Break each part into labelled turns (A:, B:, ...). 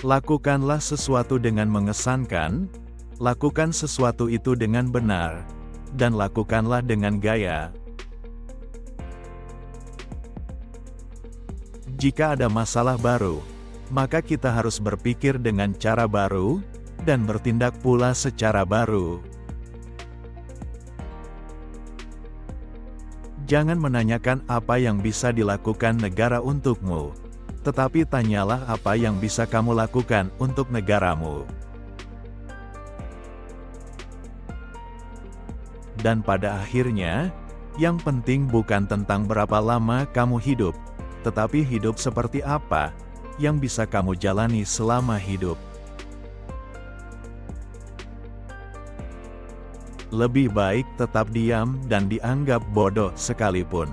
A: Lakukanlah sesuatu dengan mengesankan, lakukan sesuatu itu dengan benar, dan lakukanlah dengan gaya. Jika ada masalah baru, maka kita harus berpikir dengan cara baru, dan bertindak pula secara baru. Jangan menanyakan apa yang bisa dilakukan negara untukmu, tetapi tanyalah apa yang bisa kamu lakukan untuk negaramu. Dan pada akhirnya, yang penting bukan tentang berapa lama kamu hidup, tetapi hidup seperti apa yang bisa kamu jalani selama hidup. Lebih baik tetap diam dan dianggap bodoh sekalipun,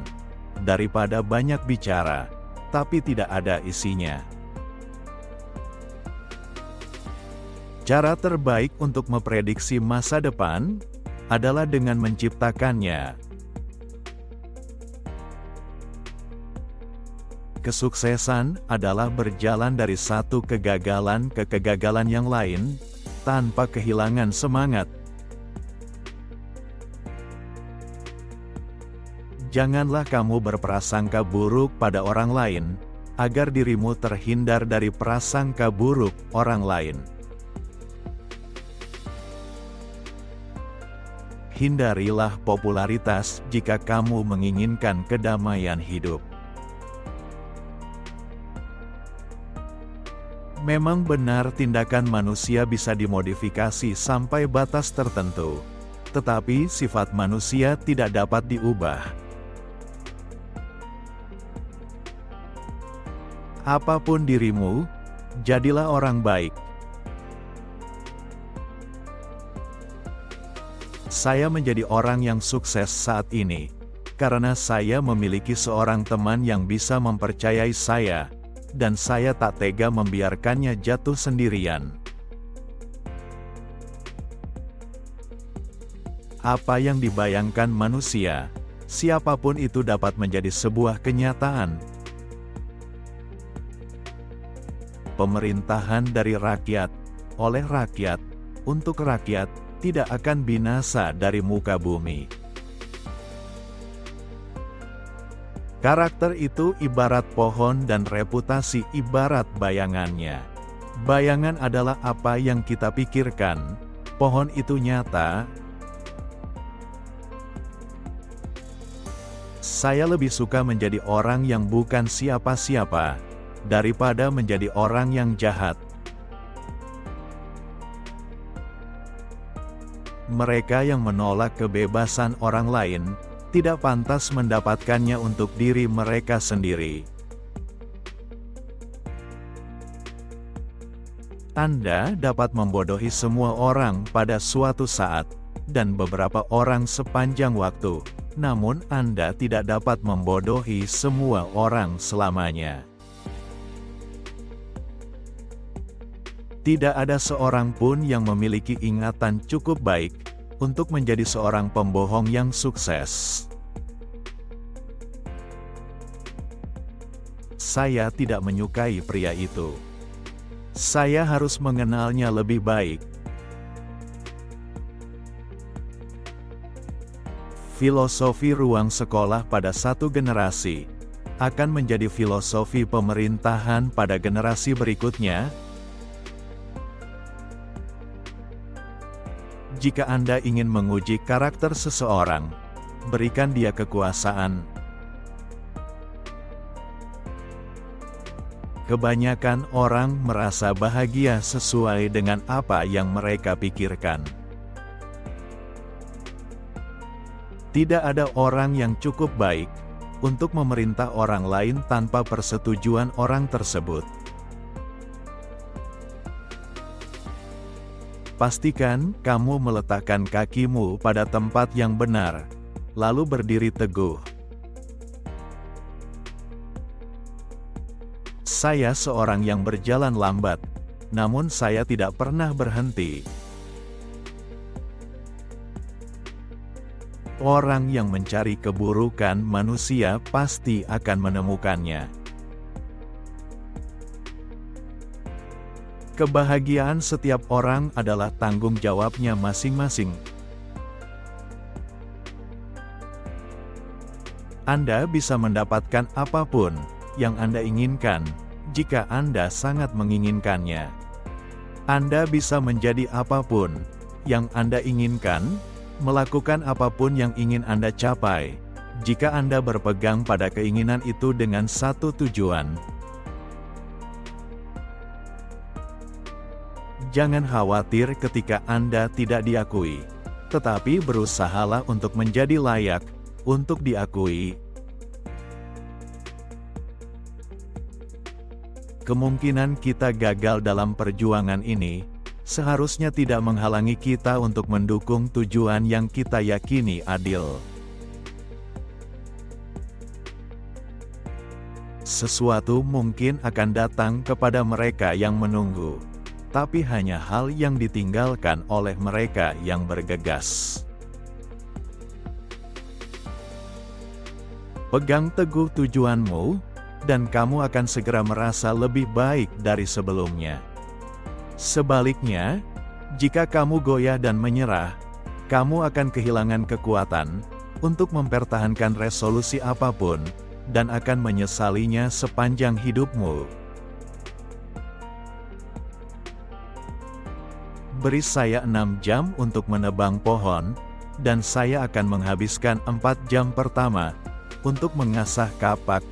A: daripada banyak bicara, tapi tidak ada isinya. Cara terbaik untuk memprediksi masa depan adalah dengan menciptakannya. Kesuksesan adalah berjalan dari satu kegagalan ke kegagalan yang lain, tanpa kehilangan semangat. Janganlah kamu berprasangka buruk pada orang lain, agar dirimu terhindar dari prasangka buruk orang lain. Hindarilah popularitas jika kamu menginginkan kedamaian hidup. Memang benar tindakan manusia bisa dimodifikasi sampai batas tertentu, tetapi sifat manusia tidak dapat diubah. Apapun dirimu, jadilah orang baik. Saya menjadi orang yang sukses saat ini, karena saya memiliki seorang teman yang bisa mempercayai saya, dan saya tak tega membiarkannya jatuh sendirian. Apa yang dibayangkan manusia, siapapun itu dapat menjadi sebuah kenyataan. Pemerintahan dari rakyat, oleh rakyat, untuk rakyat, tidak akan binasa dari muka bumi. Karakter itu ibarat pohon dan reputasi ibarat bayangannya. Bayangan adalah apa yang kita pikirkan, pohon itu nyata. Saya lebih suka menjadi orang yang bukan siapa-siapa, daripada menjadi orang yang jahat. Mereka yang menolak kebebasan orang lain, tidak pantas mendapatkannya untuk diri mereka sendiri. Anda dapat membodohi semua orang pada suatu saat, dan beberapa orang sepanjang waktu, namun Anda tidak dapat membodohi semua orang selamanya. Tidak ada seorang pun yang memiliki ingatan cukup baik untuk menjadi seorang pembohong yang sukses. Saya tidak menyukai pria itu. Saya harus mengenalnya lebih baik. Filosofi ruang sekolah pada satu generasi akan menjadi filosofi pemerintahan pada generasi berikutnya. Jika Anda ingin menguji karakter seseorang, berikan dia kekuasaan. Kebanyakan orang merasa bahagia sesuai dengan apa yang mereka pikirkan. Tidak ada orang yang cukup baik untuk memerintah orang lain tanpa persetujuan orang tersebut. Pastikan kamu meletakkan kakimu pada tempat yang benar, lalu berdiri teguh. Saya seorang yang berjalan lambat, namun saya tidak pernah berhenti. Orang yang mencari keburukan manusia pasti akan menemukannya. Kebahagiaan setiap orang adalah tanggung jawabnya masing-masing. Anda bisa mendapatkan apapun yang Anda inginkan, jika Anda sangat menginginkannya. Anda bisa menjadi apapun yang Anda inginkan, melakukan apapun yang ingin Anda capai, jika Anda berpegang pada keinginan itu dengan satu tujuan. Jangan khawatir ketika Anda tidak diakui, tetapi berusahalah untuk menjadi layak untuk diakui. Kemungkinan kita gagal dalam perjuangan ini seharusnya tidak menghalangi kita untuk mendukung tujuan yang kita yakini adil. Sesuatu mungkin akan datang kepada mereka yang menunggu, tapi hanya hal yang ditinggalkan oleh mereka yang bergegas. Pegang teguh tujuanmu, dan kamu akan segera merasa lebih baik dari sebelumnya. Sebaliknya, jika kamu goyah dan menyerah, kamu akan kehilangan kekuatan untuk mempertahankan resolusi apapun, dan akan menyesalinya sepanjang hidupmu. Beri saya 6 jam untuk menebang pohon, dan saya akan menghabiskan 4 jam pertama untuk mengasah kapak.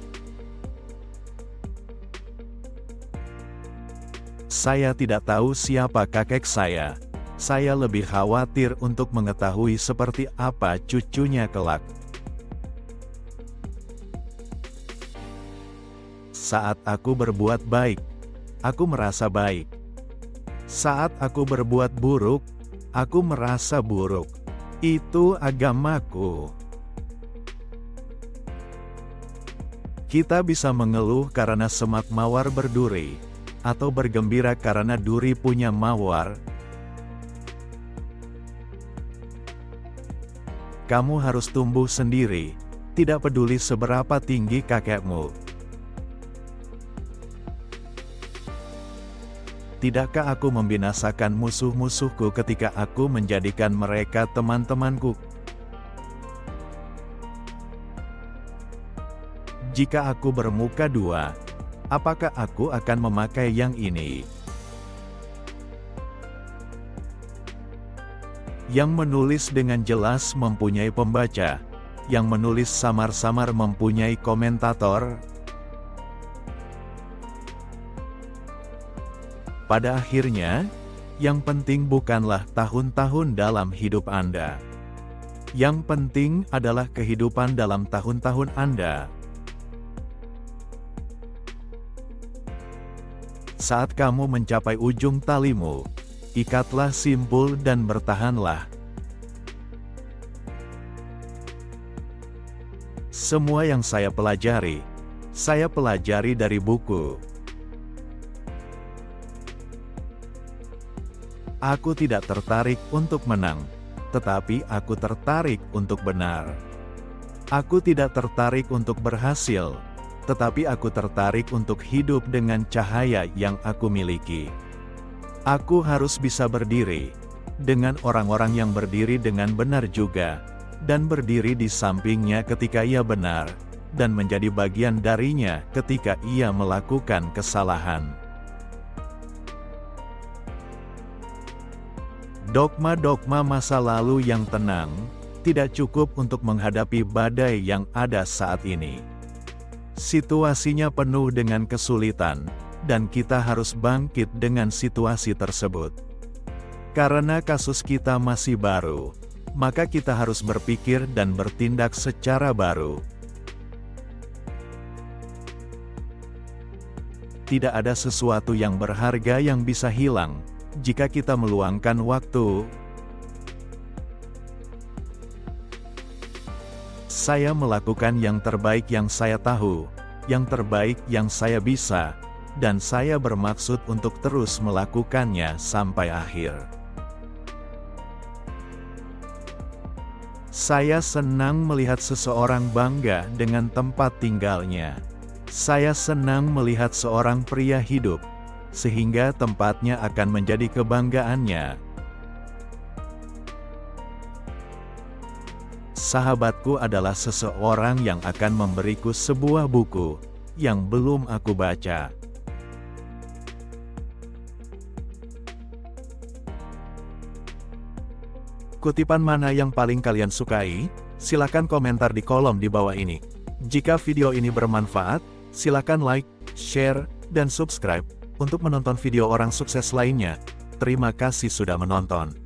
A: Saya tidak tahu siapa kakek saya. Saya lebih khawatir untuk mengetahui seperti apa cucunya kelak. Saat aku berbuat baik, aku merasa baik. Saat aku berbuat buruk, aku merasa buruk. Itu agamaku. Kita bisa mengeluh karena semak mawar berduri, atau bergembira karena duri punya mawar. Kamu harus tumbuh sendiri, tidak peduli seberapa tinggi kakekmu. Tidakkah aku membinasakan musuh-musuhku ketika aku menjadikan mereka teman-temanku? Jika aku bermuka dua, apakah aku akan memakai yang ini? Yang menulis dengan jelas mempunyai pembaca, yang menulis samar-samar mempunyai komentator. Pada akhirnya, yang penting bukanlah tahun-tahun dalam hidup Anda. Yang penting adalah kehidupan dalam tahun-tahun Anda. Saat kamu mencapai ujung talimu, ikatlah simpul dan bertahanlah. Semua yang saya pelajari dari buku. Aku tidak tertarik untuk menang, tetapi aku tertarik untuk benar. Aku tidak tertarik untuk berhasil, tetapi aku tertarik untuk hidup dengan cahaya yang aku miliki. Aku harus bisa berdiri dengan orang-orang yang berdiri dengan benar juga, dan berdiri di sampingnya ketika ia benar, dan menjadi bagian darinya ketika ia melakukan kesalahan. Dogma-dogma masa lalu yang tenang tidak cukup untuk menghadapi badai yang ada saat ini. Situasinya penuh dengan kesulitan, dan kita harus bangkit dengan situasi tersebut. Karena kasus kita masih baru, maka kita harus berpikir dan bertindak secara baru. Tidak ada sesuatu yang berharga yang bisa hilang jika kita meluangkan waktu. Saya melakukan yang terbaik yang saya tahu, yang terbaik yang saya bisa, dan saya bermaksud untuk terus melakukannya sampai akhir. Saya senang melihat seseorang bangga dengan tempat tinggalnya. Saya senang melihat seorang pria hidup. sehingga tempatnya akan menjadi kebanggaannya. Sahabatku adalah seseorang yang akan memberiku sebuah buku yang belum aku baca. Kutipan mana yang paling kalian sukai? Silakan komentar di kolom di bawah ini. Jika video ini bermanfaat, silakan like, share, dan subscribe untuk menonton video orang sukses lainnya. Terima kasih sudah menonton.